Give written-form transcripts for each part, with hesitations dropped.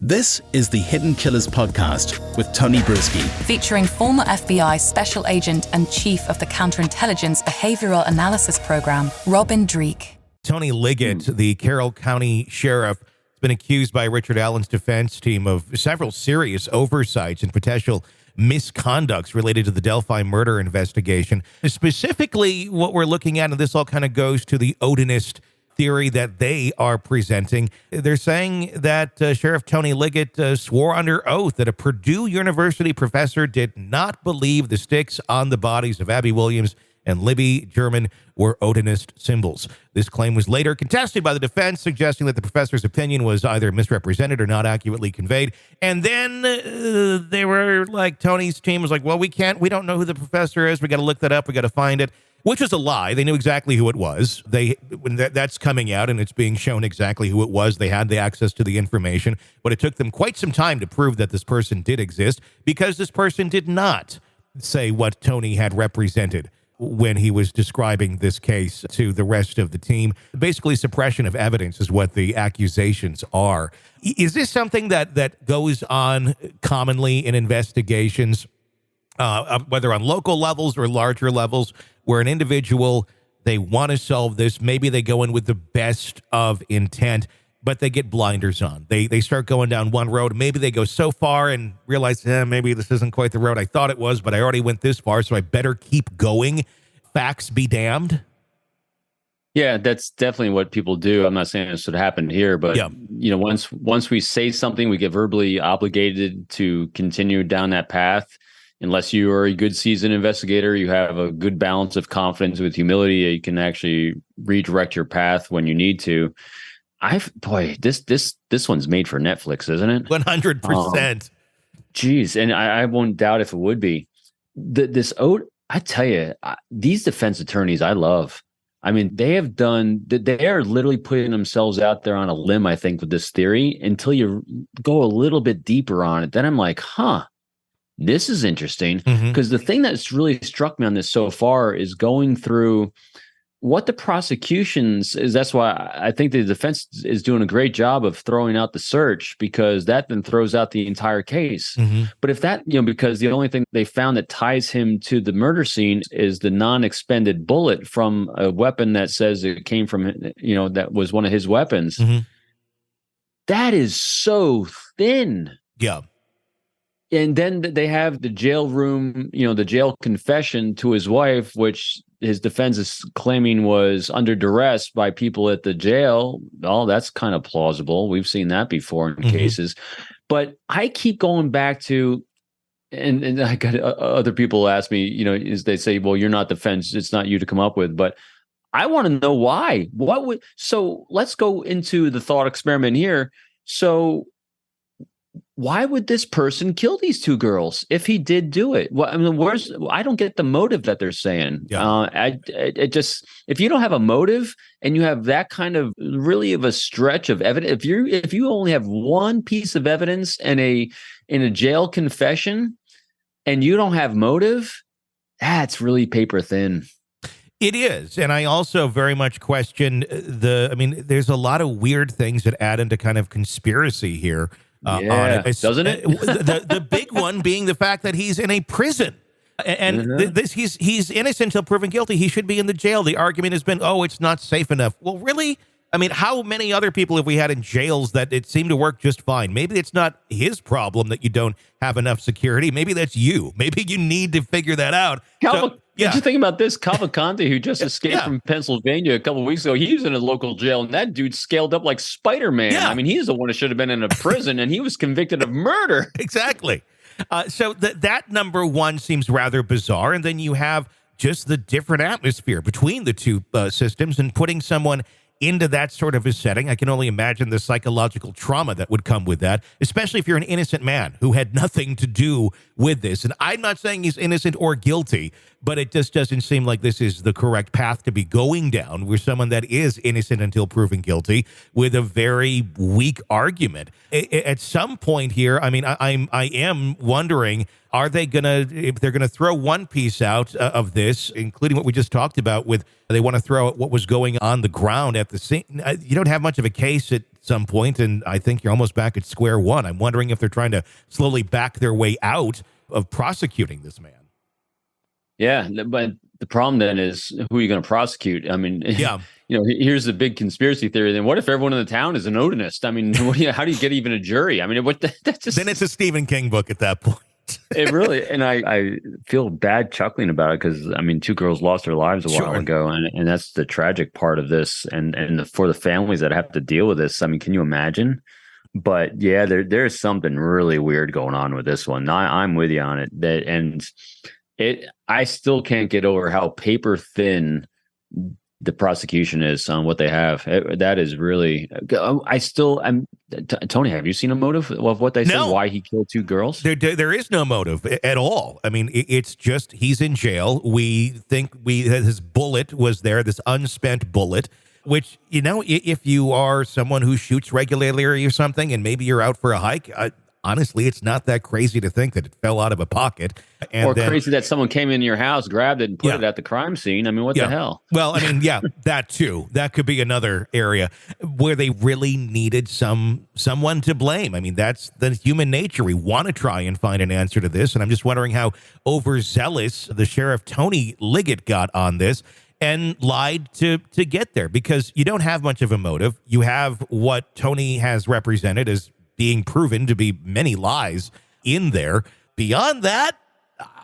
This is the Hidden Killers podcast with Tony Brueski. Featuring former FBI Special Agent and Chief of the Counterintelligence Behavioral Analysis Program, Robin Dreeke. Tony Liggett, the Carroll County Sheriff, has been accused by Richard Allen's defense team of several serious oversights and potential misconducts related to the Delphi murder investigation. Specifically, what we're looking at, and this all kind of goes to the Odinist theory that they are presenting. They're saying that Sheriff Tony Liggett swore under oath that a Purdue University professor did not believe the sticks on the bodies of Abby Williams and Libby German were Odinist symbols. This claim was later contested by the defense, suggesting that the professor's opinion was either misrepresented or not accurately conveyed. And then they were like, Tony's team was like, well, we don't know who the professor is. We got to look that up. We got to find it. Which was a lie. They knew exactly who it was. When that's coming out and it's being shown exactly who it was, they had the access to the information. But it took them quite some time to prove that this person did exist, because this person did not say what Tony had represented when he was describing this case to the rest of the team. Basically, suppression of evidence is what the accusations are. Is this something that goes on commonly in investigations, whether on local levels or larger levels, where an individual, they want to solve this, maybe they go in with the best of intent, but they get blinders on. They start going down one road. Maybe they go so far and realize, maybe this isn't quite the road I thought it was, but I already went this far, so I better keep going. Facts be damned. Yeah, that's definitely what people do. I'm not saying this would happen here, but once we say something, we get verbally obligated to continue down that path. Unless you are a good seasoned investigator, you have a good balance of confidence with humility, you can actually redirect your path when you need to. This one's made for Netflix, isn't it? 100%. Geez, and I won't doubt if it would be. I tell you, these defense attorneys I love. I mean, they are literally putting themselves out there on a limb, I think, with this theory until you go a little bit deeper on it. Then I'm like, this is interesting, because the thing that's really struck me on this so far is going through what the prosecutions is. That's why I think the defense is doing a great job of throwing out the search, because that then throws out the entire case. But if that, because the only thing they found that ties him to the murder scene is the non-expended bullet from a weapon that says it came from, that was one of his weapons. That is so thin. Yeah. And then they have the jail room, the jail confession to his wife, which his defense is claiming was under duress by people at the jail. Oh, that's kind of plausible. We've seen that before in cases. But I keep going back to, and I got other people ask me, is they say, well, you're not defense. It's not you to come up with. But I want to know why. So let's go into the thought experiment here. So why would this person kill these two girls if he did do it? Well, I mean, I don't get the motive that they're saying. Yeah. If you don't have a motive and you have that kind of really of a stretch of evidence, if you only have one piece of evidence in a jail confession and you don't have motive, that's really paper thin. It is. And I also very much question there's a lot of weird things that add into kind of conspiracy here. On it. Doesn't it? the big one being the fact that he's in a prison, and he's innocent until proven guilty. He should be in the jail. The argument has been, it's not safe enough. Well, really? I mean, how many other people have we had in jails that it seemed to work just fine? Maybe it's not his problem that you don't have enough security. Maybe that's you. Maybe you need to figure that out. Did you think about this? Cavalcante, who just escaped from Pennsylvania a couple of weeks ago, he was in a local jail, and that dude scaled up like Spider-Man. Yeah. I mean, he's the one who should have been in a prison, and he was convicted of murder. Exactly. So that number one seems rather bizarre, and then you have just the different atmosphere between the two systems, and putting someone into that sort of a setting. I can only imagine the psychological trauma that would come with that, especially if you're an innocent man who had nothing to do with this. And I'm not saying he's innocent or guilty, but it just doesn't seem like this is the correct path to be going down, with someone that is innocent until proven guilty with a very weak argument. At some point here, I mean, I am wondering, are they if they're gonna throw one piece out of this, including what we just talked about with, they want to throw out what was going on the ground at the scene. You don't have much of a case, it some point, and I think you're almost back at square one. I'm wondering if they're trying to slowly back their way out of prosecuting this man. Yeah, but the problem then is, who are you going to prosecute? I mean, yeah. Here's the big conspiracy theory. Then what if everyone in the town is an Odinist? I mean, how do you get even a jury? I mean, that's just... Then it's a Stephen King book at that point. It really, and I feel bad chuckling about it because, I mean, two girls lost their lives a while ago, and that's the tragic part of this, and for the families that have to deal with this. I mean, can you imagine? But yeah, there's something really weird going on with this one. I'm with you on it. I still can't get over how paper thin the prosecution is on what they have. That is really, Tony, have you seen a motive of what they said? Why he killed two girls? There is no motive at all. I mean, it's just, he's in jail. We think his bullet was there, this unspent bullet, which, if you are someone who shoots regularly or something, and maybe you're out for a hike, honestly, it's not that crazy to think that it fell out of a pocket. Or crazy that someone came in your house, grabbed it, and put it at the crime scene. I mean, what the hell? Well, I mean, that too. That could be another area where they really needed someone to blame. I mean, that's the human nature. We want to try and find an answer to this. And I'm just wondering how overzealous the Sheriff Tony Liggett got on this and lied to get there, because you don't have much of a motive. You have what Tony has represented as being proven to be many lies in there. Beyond that,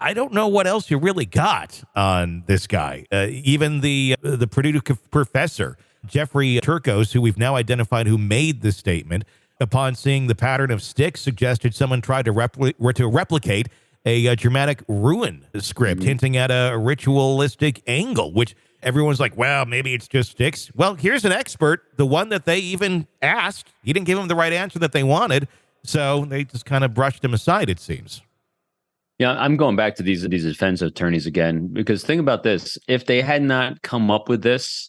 I don't know what else you really got on this guy. Even the Purdue professor, Jeffrey Turcos, who we've now identified who made the statement, upon seeing the pattern of sticks, suggested someone tried to replicate a dramatic ruin script, hinting at a ritualistic angle, which everyone's like, well, maybe it's just sticks. Well, here's an expert, the one that they even asked. He didn't give them the right answer that they wanted, so they just kind of brushed him aside, it seems. Yeah, I'm going back to these defense attorneys again, because think about this. If they had not come up with this,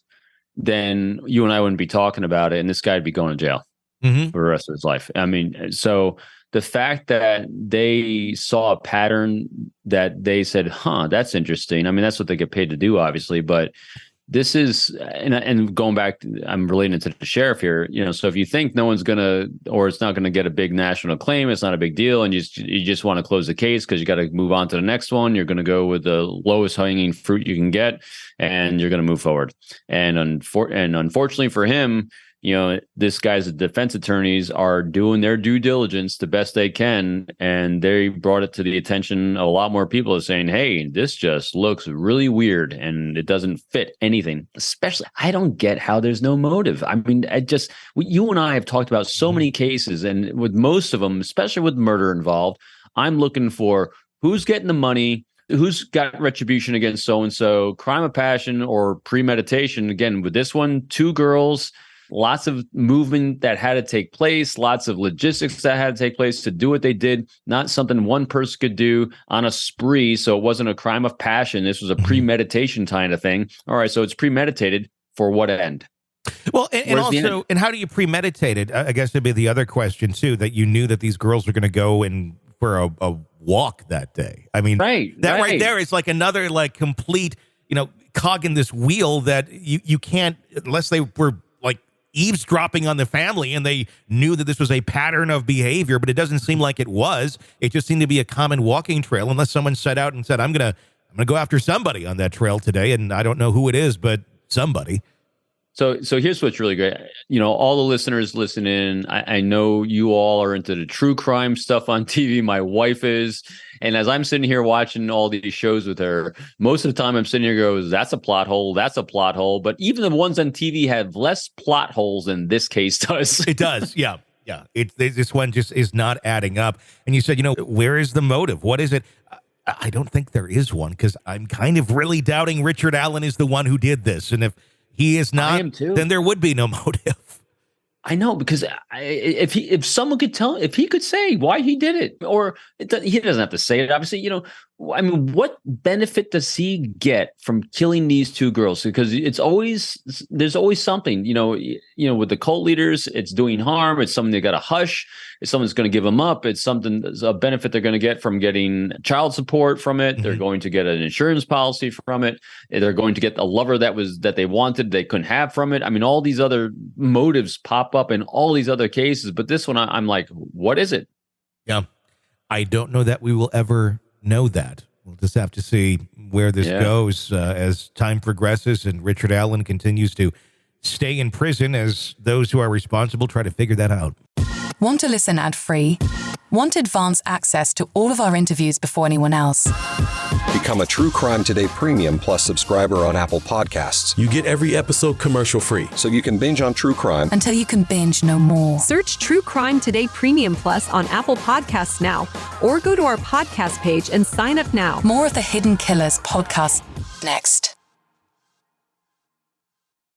then you and I wouldn't be talking about it, and this guy would be going to jail for the rest of his life. I mean, so the fact that they saw a pattern that they said, that's interesting. I mean, that's what they get paid to do, obviously. But this is, and going back, I'm relating it to the sheriff here, so if you think no one's going to, or it's not going to get a big national acclaim, it's not a big deal, and you just want to close the case because you got to move on to the next one, you're going to go with the lowest hanging fruit you can get, and you're going to move forward. And unfortunately for him, this guy's defense attorneys are doing their due diligence the best they can, and they brought it to the attention of a lot more people as saying, hey, this just looks really weird and it doesn't fit anything. Especially, I don't get how there's no motive. I mean, you and I have talked about so many cases, and with most of them, especially with murder involved, I'm looking for who's getting the money, who's got retribution against so-and-so, crime of passion or premeditation. Again, with this one, two girls, lots of movement that had to take place, lots of logistics that had to take place to do what they did, not something one person could do on a spree. So it wasn't a crime of passion. This was a premeditation kind of thing. All right, so it's premeditated for what end? Well, and also, and how do you premeditate it? I guess it'd be the other question too, that you knew that these girls were going to go in for a walk that day. I mean, right there is like another complete, cog in this wheel that you can't, unless they were eavesdropping on the family and they knew that this was a pattern of behavior, but it doesn't seem like it was. It just seemed to be a common walking trail, unless someone set out and said, I'm gonna go after somebody on that trail today, and I don't know who it is, but somebody. So here's what's really great. All the listeners listening, I know you all are into the true crime stuff on TV. My wife is. And as I'm sitting here watching all these shows with her, most of the time I'm sitting here goes, that's a plot hole. That's a plot hole. But even the ones on TV have less plot holes than this case does. It does. Yeah. Yeah. This one just is not adding up. And you said, where is the motive? What is it? I don't think there is one, because I'm kind of really doubting Richard Allen is the one who did this. And if he is not, then there would be no motive. I know, because if someone could tell, if he could say why he did it, or he doesn't have to say it, obviously, I mean, what benefit does he get from killing these two girls? Because there's always something, with the cult leaders, it's doing harm. It's something they got to hush. It's someone's going to give them up. It's a benefit they're going to get from getting child support from it. Mm-hmm. They're going to get an insurance policy from it. They're going to get a lover that they wanted, they couldn't have from it. I mean, all these other motives pop up in all these other cases, but this one I'm like, what is it? Yeah. I don't know that we will ever know that. We'll just have to see where this goes as time progresses and Richard Allen continues to stay in prison as those who are responsible try to figure that out. Want to listen ad-free? Want advanced access to all of our interviews before anyone else? Become a True Crime Today Premium Plus subscriber on Apple Podcasts. You get every episode commercial free. So you can binge on true crime until you can binge no more. Search True Crime Today Premium Plus on Apple Podcasts now, or go to our podcast page and sign up now. More of the Hidden Killers podcast next.